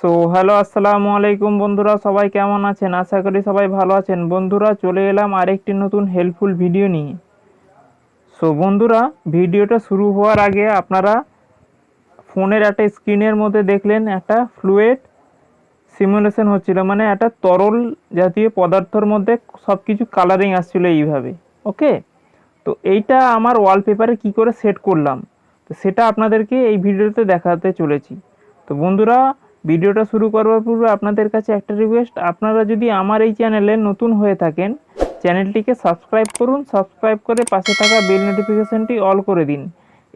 So hello আসসালামু আলাইকুম বন্ধুরা, সবাই কেমন আছেন? আশা করি সবাই ভালো আছেন। বন্ধুরা, চলে এলাম আরেকটি নতুন হেল্পফুল ভিডিও নিয়ে। সো বন্ধুরা, ভিডিওটা শুরু হওয়ার আগে আপনারা ফোনের একটা স্ক্রিনের মধ্যে দেখলেন একটা ফ্লুইড সিমুলেশন হচ্ছিল, মানে একটা তরল জাতীয় পদার্থের মধ্যে সব কিছু কালারিং আসছিল এইভাবে। ওকে, তো এইটা আমার ওয়ালপেপারে কি করে সেট করলাম, তো সেটা আপনাদেরকে এই ভিডিওতে দেখাতে চলেছি। তো বন্ধুরা, ভিডিওটা শুরু করার পূর্বে আপনাদের কাছে একটা রিকোয়েস্ট, আপনারা যদি আমার এই চ্যানেলে নতুন হয়ে থাকেন, চ্যানেলটিকে সাবস্ক্রাইব করুন। সাবস্ক্রাইব করে পাশে থাকা বেল নোটিফিকেশনটি অল করে দিন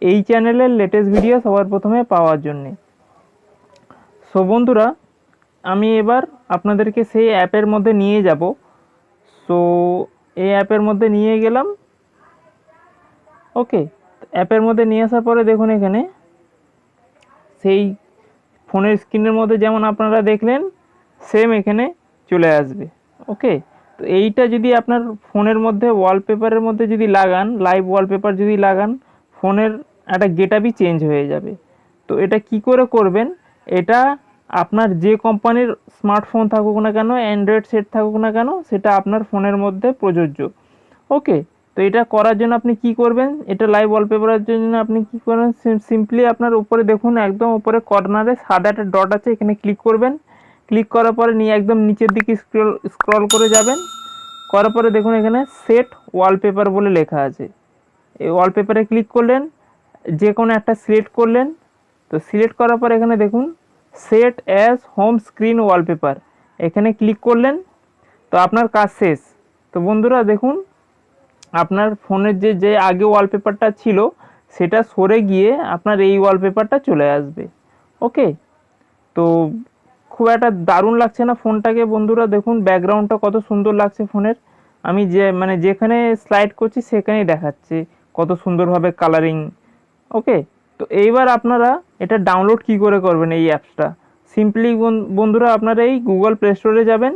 এই চ্যানেলের লেটেস্ট ভিডিও সবার প্রথমে পাওয়ার জন্যে। সো বন্ধুরা, আমি এবার আপনাদেরকে সেই অ্যাপের মধ্যে নিয়ে যাব। সো এই অ্যাপের মধ্যে নিয়ে গেলাম। ওকে, অ্যাপের মধ্যে নিয়ে আসার পরে দেখুন এখানে সেই ফোনের স্ক্রিনের মধ্যে যেমন আপনারা দেখলেন সেম এখানে চলে আসবে। ওকে, তো এইটা যদি আপনার ফোনের মধ্যে ওয়ালপেপারের মধ্যে যদি লাগান, লাইভ ওয়ালপেপার যদি লাগান, ফোনের একটা গেটআপই চেঞ্জ হয়ে যাবে। তো এটা কি করে করবেন, এটা আপনার যে কোম্পানির স্মার্টফোন থাকুক না কেন, অ্যান্ড্রয়েড সেট থাকুক না কেন, সেটা আপনার ফোনের মধ্যে প্রযোজ্য। ওকে, তো এটা করার জন্য আপনি কি করবেন, এটা লাইভ ওয়ালপেপারের জন্য আপনি কি করবেন, সিম্পলি আপনার উপরে দেখুন একদম উপরে কর্নারে সাদা একটা ডট আছে, এখানে ক্লিক করবেন। ক্লিক করার পরে নিয়ে একদম নিচের দিকে স্ক্রল করে যাবেন। করার পরে দেখুন এখানে সেট ওয়ালপেপার বলে লেখা আছে। এই ওয়ালপেপারে ক্লিক করলেন, যে কোনো একটা সিলেক্ট করলেন। তো সিলেক্ট করার পর এখানে দেখুন set as home screen wallpaper, এখানে ক্লিক করলেন। তো আপনার কাজ শেষ। তো বন্ধুরা দেখুন, আপনার ফোনের যে যে আগে ওয়ালপেপারটা ছিল সেটা সরে গিয়ে আপনার এই ওয়ালপেপারটা চলে আসবে। ওকে, তো খুব একটা দারুণ লাগছে না ফোনটাকে? বন্ধুরা দেখুন ব্যাকগ্রাউন্ডটা কত সুন্দর লাগছে ফোনের। আমি যে মানে যেখানে স্লাইড করছি সেখানেই দেখাচ্ছে কত সুন্দরভাবে কালারিং। ওকে, তো এইবার আপনারা এটা ডাউনলোড কি করে করবেন এই অ্যাপসটা? সিম্পলি বন্ধুরা, আপনারা এই গুগল প্লে স্টোরে যাবেন।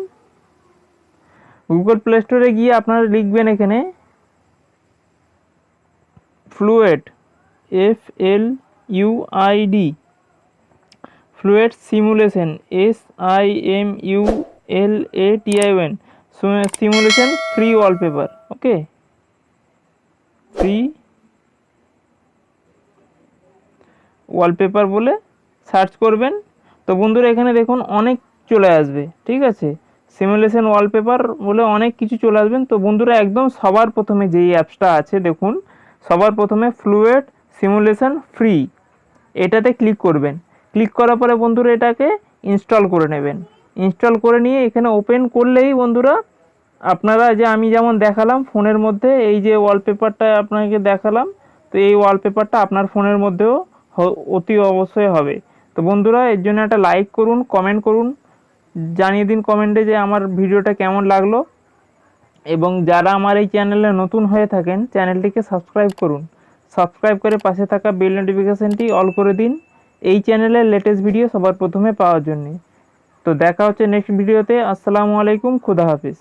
গুগল প্লে স্টোরে গিয়ে আপনারা লিখবেন এখানে fluid, FLUID, fluid simulation, SIMULATION, simulation free wallpaper. Okay, free wallpaper বলে সার্চ করবেন। তো বন্ধুরা এখানে দেখুন অনেক চলে আসবে, ঠিক আছে, সিমুলেশন ওয়ালপেপার বলে অনেক কিছু চলে আসবেন। তো বন্ধুরা একদম সবার প্রথমে যেই অ্যাপসটা আছে দেখুন, সবার প্রথমে ফ্লুয়েড সিমুলেশন ফ্রি, এটাতে ক্লিক করবেন। ক্লিক করার পরে বন্ধুরা এটাকে ইনস্টল করে নেবেন। ইনস্টল করে নিয়ে এখানে ওপেন করলেই বন্ধুরা আপনারা যে আমি যেমন দেখালাম ফোনের মধ্যে এই যে ওয়ালপেপারটা আপনাকে দেখালাম, তো এই ওয়ালপেপারটা আপনার ফোনের মধ্যেও অতি অবশ্যই হবে। তো বন্ধুরা এর জন্য একটা লাইক করুন, কমেন্ট করুন, জানিয়ে দিন কমেন্টে যে আমার ভিডিওটা কেমন লাগলো। এবং যারা আমার এই চ্যানেলে নতুন হয়ে থাকেন, চ্যানেলটিকে সাবস্ক্রাইব করুন। সাবস্ক্রাইব করে পাশে থাকা বেল নোটিফিকেশনটি অল করে দিন এই চ্যানেলের লেটেস্ট ভিডিও সবার প্রথমে পাওয়ার জন্য। তো দেখা হচ্ছে নেক্সট ভিডিওতে। আসসালামু আলাইকুম, খুদা হাফিজ।